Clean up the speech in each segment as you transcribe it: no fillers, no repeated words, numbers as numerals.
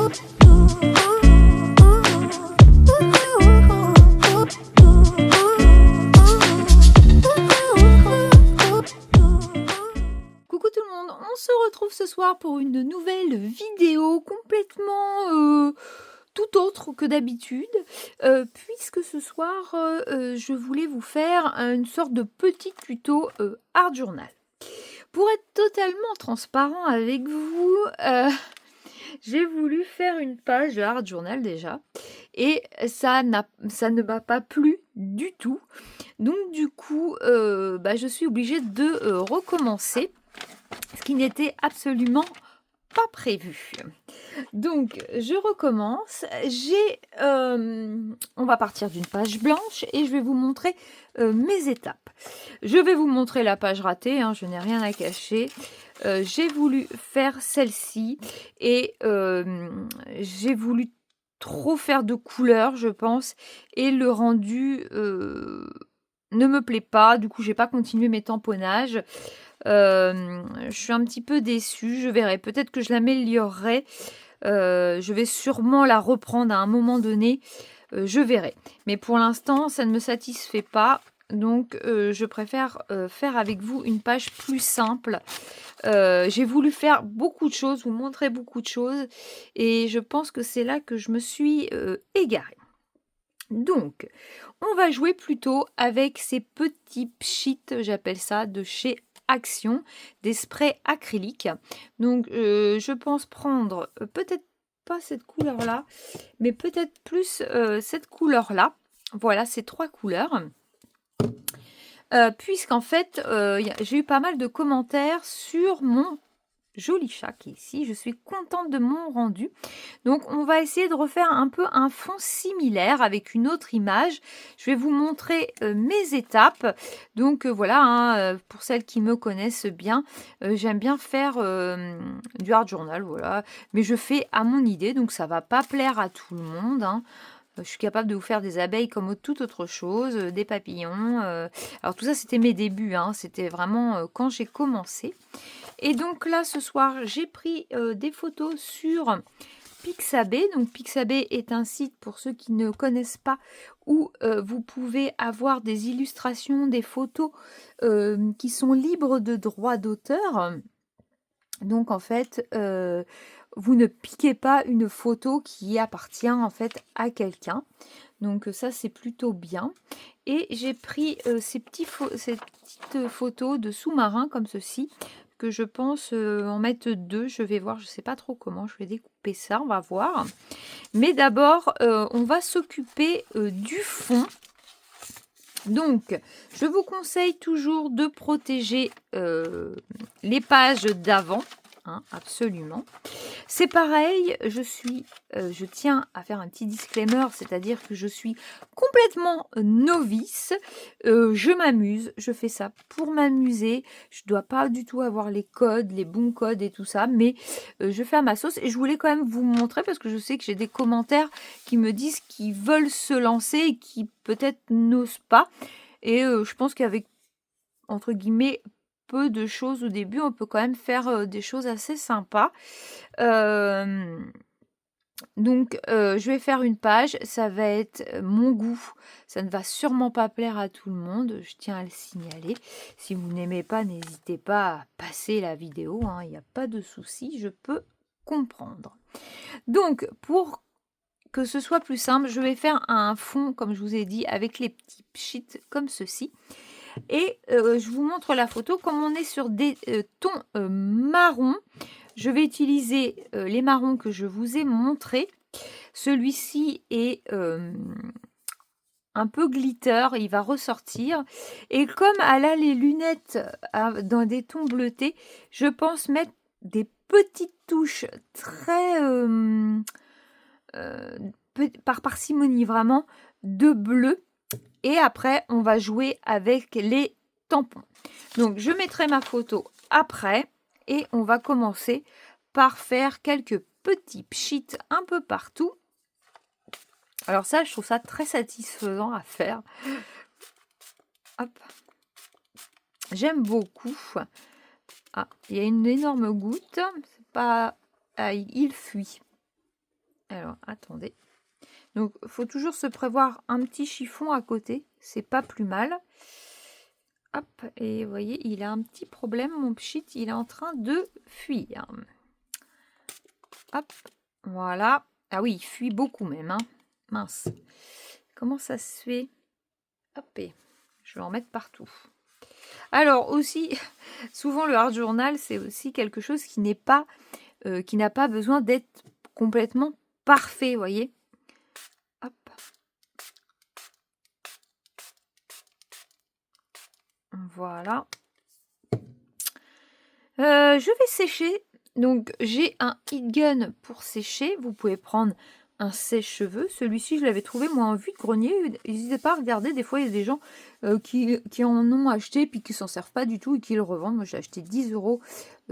Coucou tout le monde, on se retrouve ce soir pour une nouvelle vidéo complètement tout autre que d'habitude, puisque ce soir je voulais vous faire une sorte de petit tuto art journal. Pour être totalement transparent avec vous, j'ai voulu faire une page de art journal déjà, et ça ne m'a pas plu du tout. Donc du coup, je suis obligée de recommencer, ce qui n'était absolument pas prévu. Donc je recommence. On va partir d'une page blanche et je vais vous montrer mes étapes. Je vais vous montrer la page ratée, hein, je n'ai rien à cacher. J'ai voulu faire celle-ci et j'ai voulu trop faire de couleurs, je pense, et le rendu ne me plaît pas. Du coup, j'ai pas continué mes tamponnages. Je suis un petit peu déçue. Je verrai. Peut-être que je l'améliorerai. Je vais sûrement la reprendre à un moment donné. Je verrai. Mais pour l'instant, ça ne me satisfait pas. Donc, je préfère faire avec vous une page plus simple. J'ai voulu faire beaucoup de choses, vous montrer beaucoup de choses. Et je pense que c'est là que je me suis égarée. Donc, on va jouer plutôt avec ces petits pchits, j'appelle ça, de chez Action, des sprays acryliques. Donc, je pense prendre peut-être pas cette couleur-là, mais peut-être plus cette couleur-là. Voilà, ces trois couleurs. Puisqu'en fait, j'ai eu pas mal de commentaires sur mon joli chat qui est ici. Je suis contente de mon rendu. Donc on va essayer de refaire un peu un fond similaire avec une autre image. Je vais vous montrer mes étapes. Donc voilà, hein, pour celles qui me connaissent bien, j'aime bien faire du art journal, voilà. Mais je fais à mon idée, donc ça va pas plaire à tout le monde, hein. Je suis capable de vous faire des abeilles comme toute autre chose, des papillons. Alors tout ça, c'était mes débuts, hein. C'était vraiment quand j'ai commencé. Et donc là, ce soir, j'ai pris des photos sur Pixabay. Donc Pixabay est un site, pour ceux qui ne connaissent pas, où vous pouvez avoir des illustrations, des photos qui sont libres de droits d'auteur. Donc en fait, vous ne piquez pas une photo qui appartient en fait à quelqu'un. Donc ça, c'est plutôt bien. Et j'ai pris ces petites photos de sous-marins comme ceci, que je pense en mettre deux. Je vais voir, je ne sais pas trop comment je vais découper ça, on va voir. Mais d'abord, on va s'occuper du fond. Donc, je vous conseille toujours de protéger les pages d'avant, hein, absolument. C'est pareil, je tiens à faire un petit disclaimer, c'est-à-dire que je suis complètement novice. Je m'amuse, je fais ça pour m'amuser. Je ne dois pas du tout avoir les codes, les bons codes et tout ça, mais je fais à ma sauce et je voulais quand même vous montrer parce que je sais que j'ai des commentaires qui me disent qu'ils veulent se lancer et qui peut-être n'osent pas. Et je pense qu'avec, entre guillemets, peu de choses au début, on peut quand même faire des choses assez sympas. Donc, je vais faire une page, ça va être mon goût. Ça ne va sûrement pas plaire à tout le monde, je tiens à le signaler. Si vous n'aimez pas, n'hésitez pas à passer la vidéo, hein, il n'y a pas de souci, je peux comprendre. Donc, pour que ce soit plus simple, je vais faire un fond, comme je vous ai dit, avec les petits pchits comme ceci. Et je vous montre la photo. Comme on est sur des tons marrons, je vais utiliser les marrons que je vous ai montrés. Celui-ci est un peu glitter, il va ressortir. Et comme elle a les lunettes dans des tons bleutés, je pense mettre des petites touches très par parcimonie, vraiment, de bleu. Et après, on va jouer avec les tampons. Donc, je mettrai ma photo après et on va commencer par faire quelques petits pchits un peu partout. Alors ça, je trouve ça très satisfaisant à faire. Hop. J'aime beaucoup. Ah, il y a une énorme goutte. C'est pas... Ah, il fuit. Alors, attendez. Donc, il faut toujours se prévoir un petit chiffon à côté. C'est pas plus mal. Hop, et vous voyez, il a un petit problème, mon pchit. Il est en train de fuir. Hop, voilà. Ah oui, il fuit beaucoup même. Hein. Mince. Comment ça se fait? Hop, et je vais en mettre partout. Alors aussi, souvent le hard journal, c'est aussi quelque chose qui n'est pas, qui n'a pas besoin d'être complètement parfait, vous voyez. Hop. Voilà. Je vais sécher. Donc j'ai un heat gun pour sécher. Vous pouvez prendre un sèche-cheveux. Celui-ci, je l'avais trouvé moi en vide-grenier. N'hésitez pas à regarder. Des fois, il y a des gens qui en ont acheté puis qui s'en servent pas du tout et qui le revendent. Moi, j'ai acheté 10 €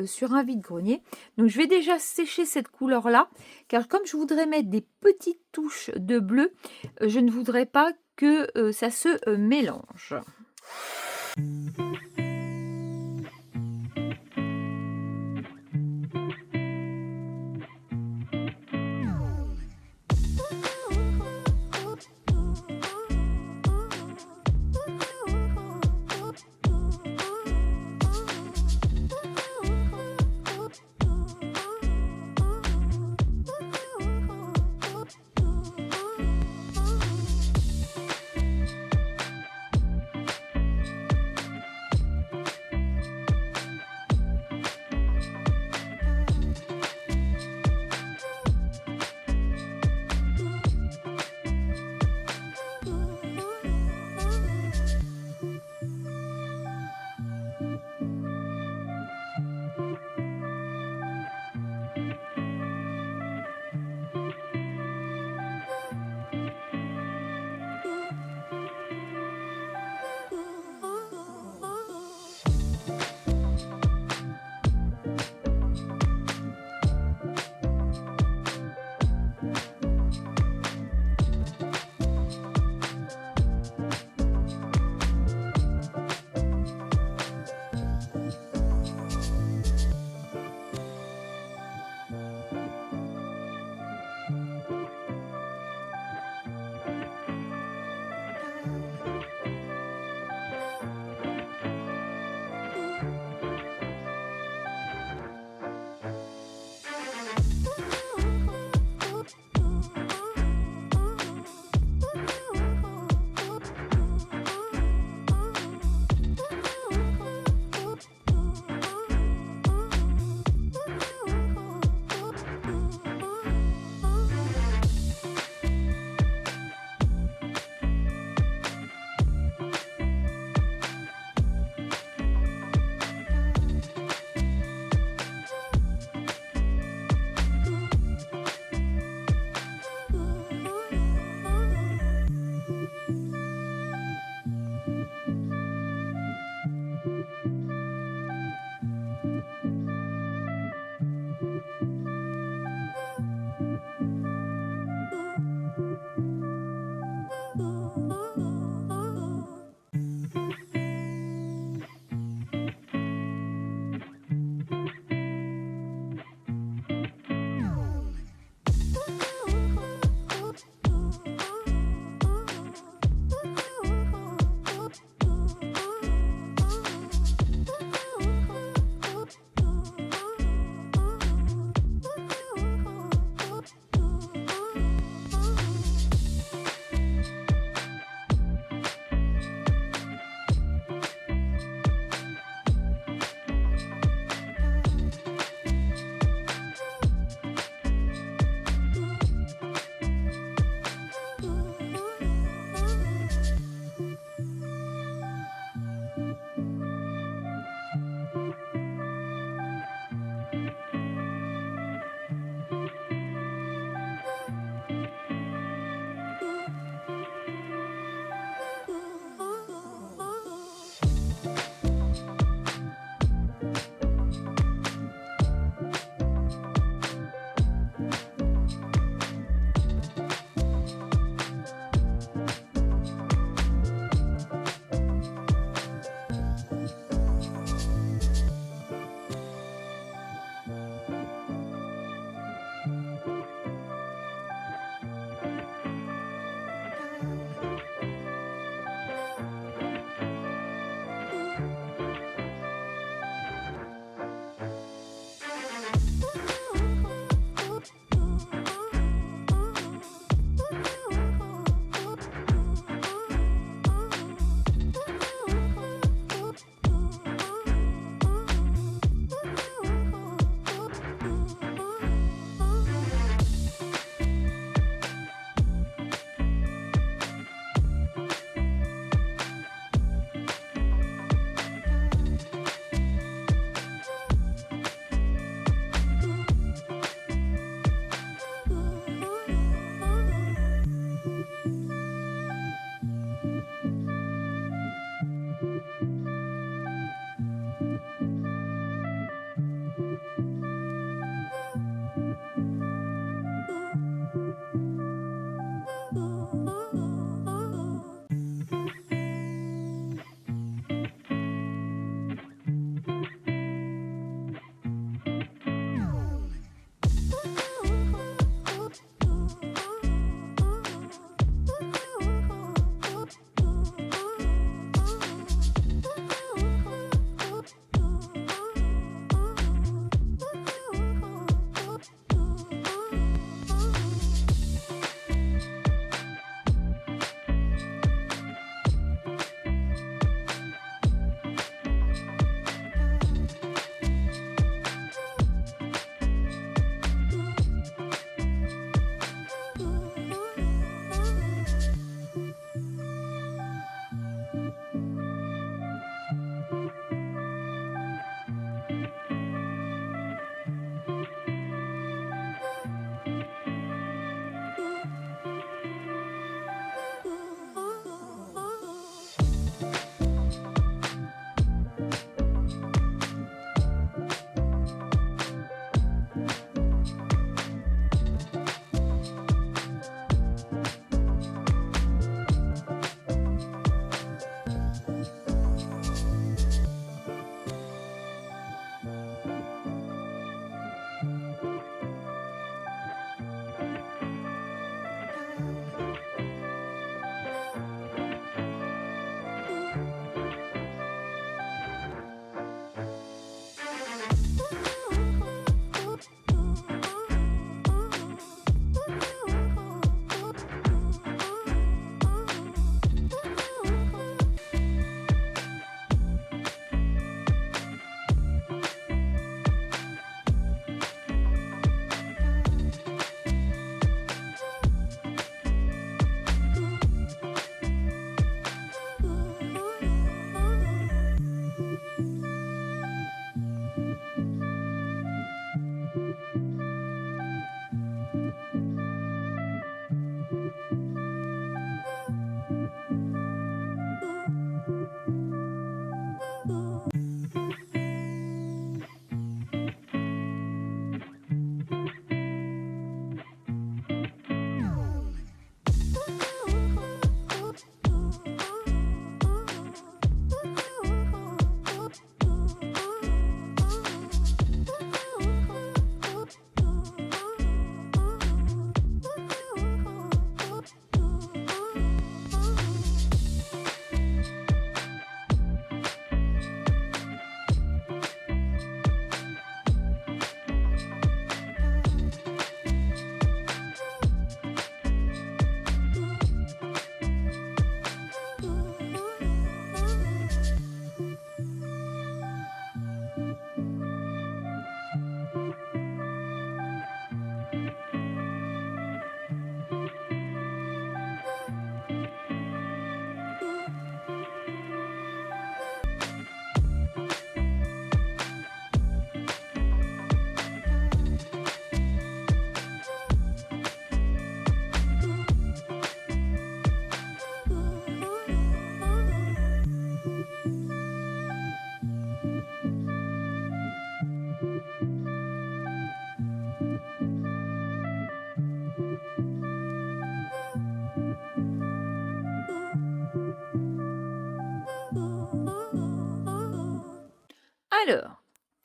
sur un vide-grenier. Donc je vais déjà sécher cette couleur-là. Car comme je voudrais mettre des petites touches de bleu, je ne voudrais pas que ça se mélange.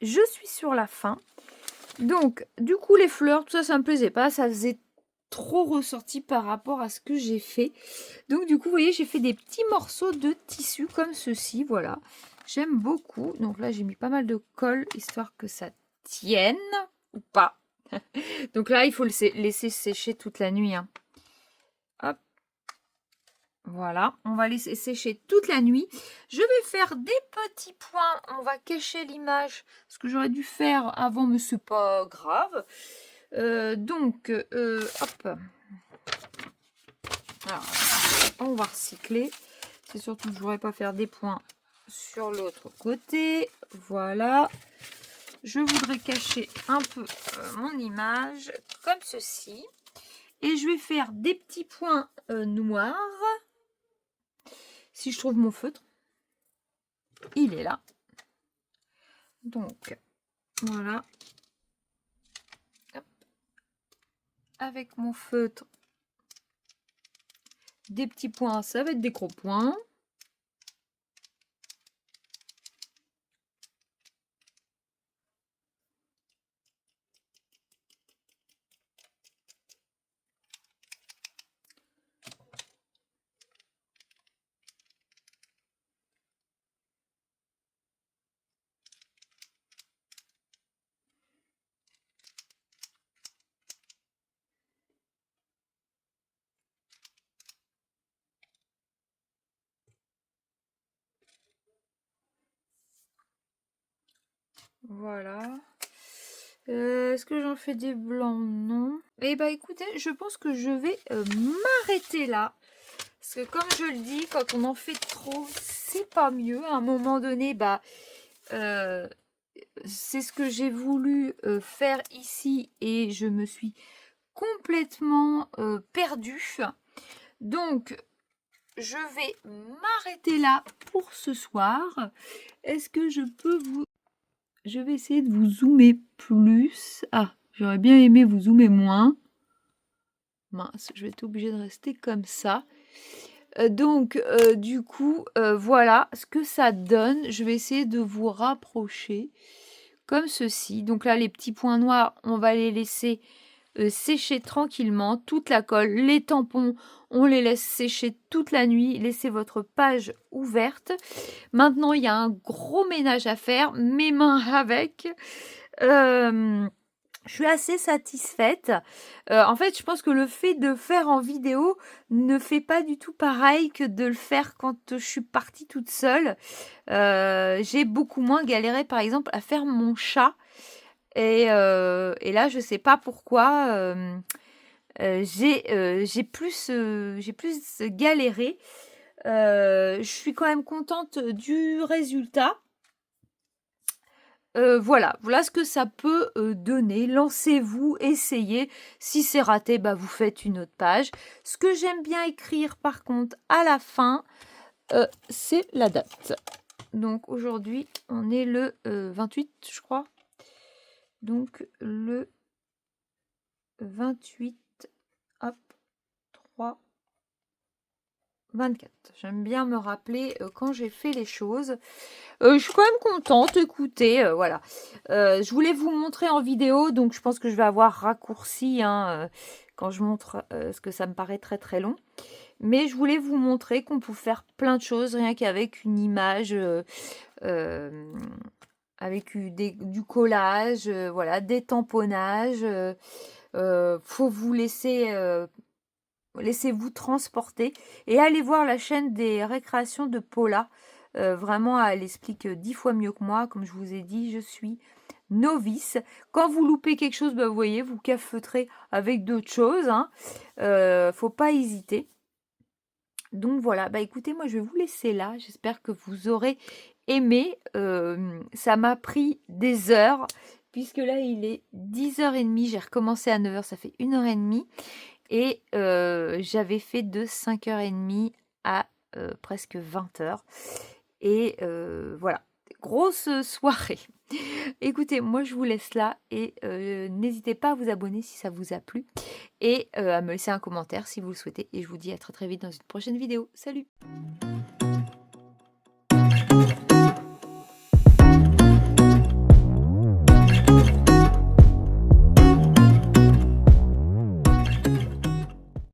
je suis sur la fin. Donc, du coup, les fleurs, tout ça, ça me plaisait pas. Ça faisait trop ressorti par rapport à ce que j'ai fait. Donc, du coup, vous voyez, j'ai fait des petits morceaux de tissu comme ceci, voilà. J'aime beaucoup. Donc là, j'ai mis pas mal de colle, histoire que ça tienne, ou pas. Donc là, il faut le laisser sécher toute la nuit, hein. Hop. Voilà, on va laisser sécher toute la nuit. Je vais faire des petits points. On va cacher l'image. Ce que j'aurais dû faire avant, mais c'est pas grave. Hop. Alors, on va recycler. C'est surtout que je ne voudrais pas faire des points sur l'autre côté. Voilà. Je voudrais cacher un peu mon image comme ceci. Et je vais faire des petits points noirs. Si je trouve mon feutre, il est là. Donc, voilà. Hop. Avec mon feutre, des petits points, ça va être des gros points. Voilà. Est-ce que j'en fais des blancs? Non. Eh bah écoutez, je pense que je vais m'arrêter là. Parce que comme je le dis, quand on en fait trop, c'est pas mieux. À un moment donné, bah, c'est ce que j'ai voulu faire ici et je me suis complètement perdue. Donc, je vais m'arrêter là pour ce soir. Est-ce que je peux vous... Je vais essayer de vous zoomer plus. Ah, j'aurais bien aimé vous zoomer moins. Mince, je vais être obligée de rester comme ça. Du coup, voilà ce que ça donne. Je vais essayer de vous rapprocher comme ceci. Donc là, les petits points noirs, on va les laisser sécher tranquillement. Toute la colle, les tampons, on les laisse sécher toute la nuit. Laissez votre page ouverte. Maintenant, il y a un gros ménage à faire. Mes mains avec. Je suis assez satisfaite. En fait, je pense que le fait de faire en vidéo ne fait pas du tout pareil que de le faire quand je suis partie toute seule. J'ai beaucoup moins galéré, par exemple, à faire mon chat. Et là, je sais pas pourquoi, j'ai plus galéré. Je suis quand même contente du résultat. Voilà ce que ça peut donner. Lancez-vous, essayez. Si c'est raté, bah, vous faites une autre page. Ce que j'aime bien écrire par contre à la fin, c'est la date. Donc aujourd'hui, on est le 28, je crois. Donc le 28, hop, 3, 24. J'aime bien me rappeler quand j'ai fait les choses. Je suis quand même contente, écoutez, voilà. Je voulais vous montrer en vidéo, donc je pense que je vais avoir raccourci hein, quand je montre, parce que ça me paraît très très long. Mais je voulais vous montrer qu'on peut faire plein de choses, rien qu'avec une image, avec du collage, voilà, des tamponnages. Faut vous laissez-vous transporter et allez voir la chaîne des récréations de Paula. Vraiment, elle explique 10 fois mieux que moi. Comme je vous ai dit, je suis novice. Quand vous loupez quelque chose, bah, vous voyez, vous cafeutrez avec d'autres choses. Hein. Faut pas hésiter. Donc voilà, bah écoutez, moi je vais vous laisser là. J'espère que vous aurez aimé. Ça m'a pris des heures, puisque là il est 10h30. J'ai recommencé à 9h, ça fait 1h30. Et j'avais fait de 5h30 à presque 20h. Et voilà, grosse soirée. Écoutez, moi je vous laisse là et n'hésitez pas à vous abonner si ça vous a plu et à me laisser un commentaire si vous le souhaitez. Et je vous dis à très très vite dans une prochaine vidéo. Salut!